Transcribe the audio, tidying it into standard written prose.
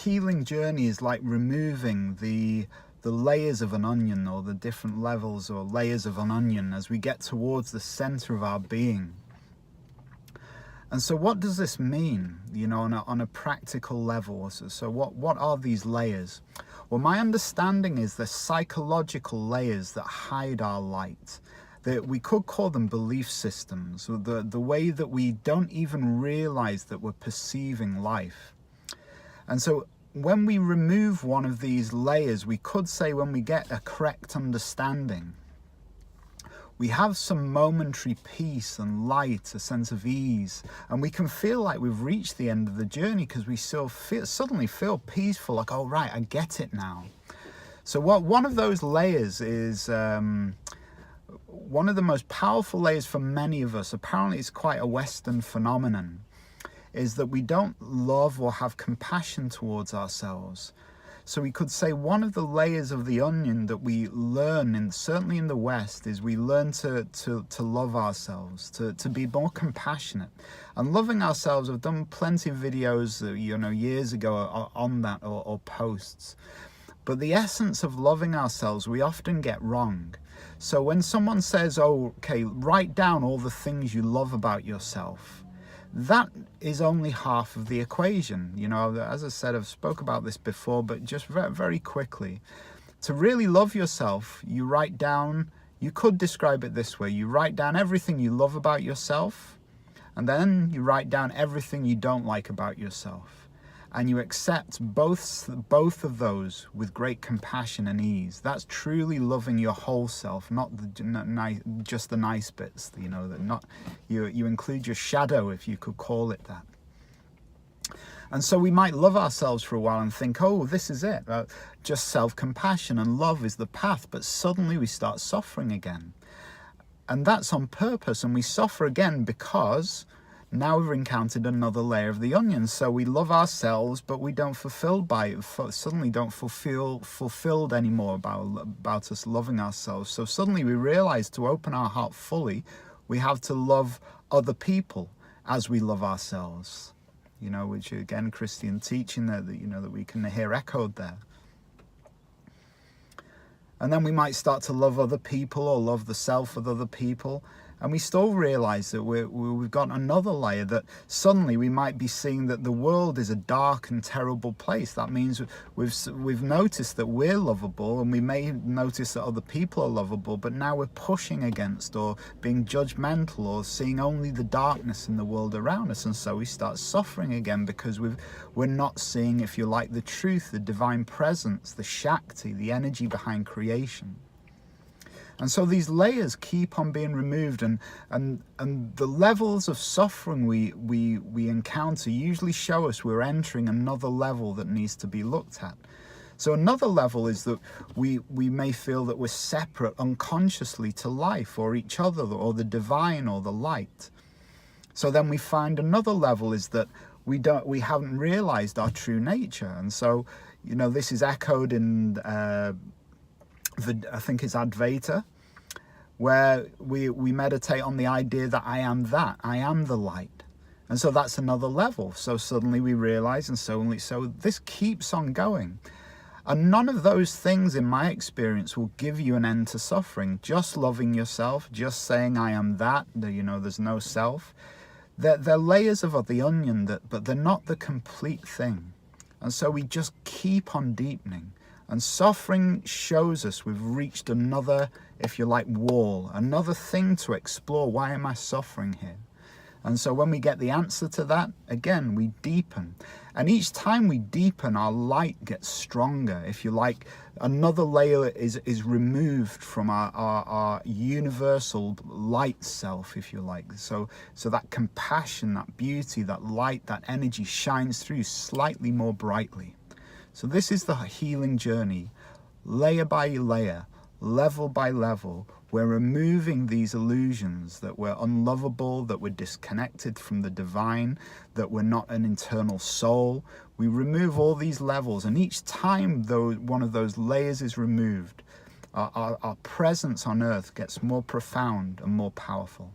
healing journey is like removing the layers of an onion, or the different levels or layers of an onion, as we get towards the center of our being. And so what does this mean, you know, on a practical level? So what are these layers? Well, my understanding is the psychological layers that hide our light. That we could call them belief systems, or the way that we don't even realize that we're perceiving life. And so when we remove one of these layers, we could say, when we get a correct understanding, we have some momentary peace and light, a sense of ease, and we can feel like we've reached the end of the journey, because we suddenly feel peaceful, like, oh right, I get it now. So one of those layers is one of the most powerful layers for many of us. Apparently it's quite a Western phenomenon, is that we don't love or have compassion towards ourselves. So we could say one of the layers of the onion that we learn, certainly in the West, is we learn to love ourselves, to be more compassionate. And loving ourselves, I've done plenty of videos, you know, years ago on that, or posts. But the essence of loving ourselves, we often get wrong. So when someone says, oh, okay, write down all the things you love about yourself, that is only half of the equation. You know, as I said, I've spoke about this before, but just very, very quickly. To really love yourself, you write down, you could describe it this way, you write down everything you love about yourself, and then you write down everything you don't like about yourself. And you accept both of those with great compassion and ease. That's truly loving your whole self, not just the nice bits. You know, that not you include your shadow, if you could call it that. And so we might love ourselves for a while and think, oh, this is it. Just self-compassion and love is the path. But suddenly we start suffering again, and that's on purpose. And we suffer again because now we've encountered another layer of the onion. So we love ourselves, but we don't suddenly don't feel fulfilled anymore about us loving ourselves. So suddenly we realize, to open our heart fully, we have to love other people as we love ourselves. You know, which again, Christian teaching that you know, that we can hear echoed there. And then we might start to love other people, or love the self of other people. And we still realize that we've got another layer, that suddenly we might be seeing that the world is a dark and terrible place. That means we've noticed that we're lovable, and we may notice that other people are lovable, but now we're pushing against, or being judgmental, or seeing only the darkness in the world around us. And so we start suffering again, because we're not seeing, if you like, the truth, the divine presence, the Shakti, the energy behind creation. And so these layers keep on being removed, and the levels of suffering we encounter usually show us we're entering another level that needs to be looked at. So another level is that we may feel that we're separate unconsciously to life, or each other, or the divine, or the light. So then we find another level is that we haven't realized our true nature. And so, you know, this is echoed in I think it's Advaita, where we meditate on the idea that I am the light. And so that's another level. So suddenly we realize, and so this keeps on going. And none of those things, in my experience, will give you an end to suffering. Just loving yourself, just saying I am that, you know, there's no self. They're layers of the onion, but they're not the complete thing. And so we just keep on deepening. And suffering shows us we've reached another, if you like, wall, another thing to explore. Why am I suffering here? And so when we get the answer to that, again, we deepen. And each time we deepen, our light gets stronger. If you like, another layer is removed from our universal light self, if you like. So that compassion, that beauty, that light, that energy shines through slightly more brightly. So this is the healing journey, layer by layer, level by level. We're removing these illusions that we're unlovable, that we're disconnected from the divine, that we're not an internal soul. We remove all these levels, and each time one of those layers is removed, our presence on earth gets more profound and more powerful.